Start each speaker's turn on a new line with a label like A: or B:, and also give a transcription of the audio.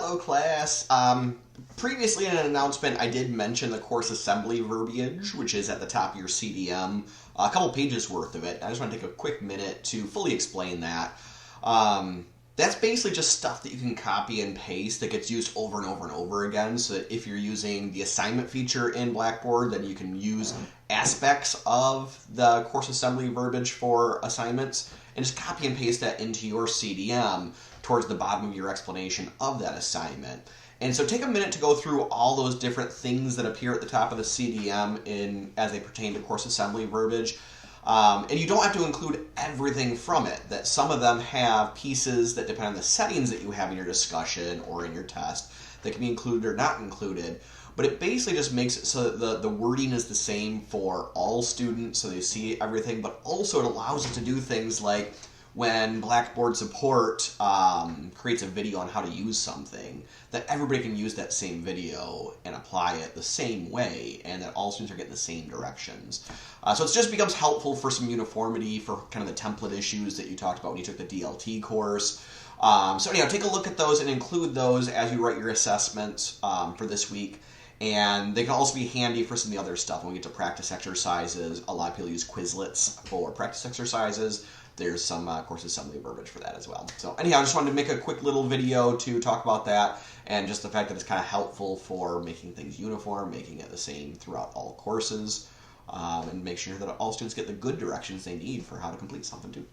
A: Hello class. Previously in an announcement I did mention the course assembly verbiage, which is at the top of your CDM, a couple pages worth of it. I just want to take a quick minute to fully explain that. That's basically just stuff that you can copy and paste that gets used over and over and over again, so that if you're using the assignment feature in Blackboard, then you can use aspects of the course assembly verbiage for assignments and just copy and paste that into your CDM towards the bottom of your explanation of that assignment. And so take a minute to go through all those different things that appear at the top of the CDM as they pertain to course assembly verbiage. And you don't have to include everything from it. That some of them have pieces that depend on the settings that you have in your discussion or in your test that can be included or not included. But it basically just makes it so that the wording is the same for all students, so they see everything, but also it allows us to do things like when Blackboard support creates a video on how to use something, that everybody can use that same video and apply it the same way, and that all students are getting the same directions. So it just becomes helpful for some uniformity for kind of the template issues that you talked about when you took the DLT course. So anyhow, take a look at those and include those as you write your assessments for this week. And they can also be handy for some of the other stuff. When we get to practice exercises, a lot of people use Quizlets for practice exercises. There's some course assembly verbiage for that as well. So anyhow, I just wanted to make a quick little video to talk about that, and just the fact that it's kind of helpful for making things uniform, making it the same throughout all courses, and make sure that all students get the good directions they need for how to complete something too.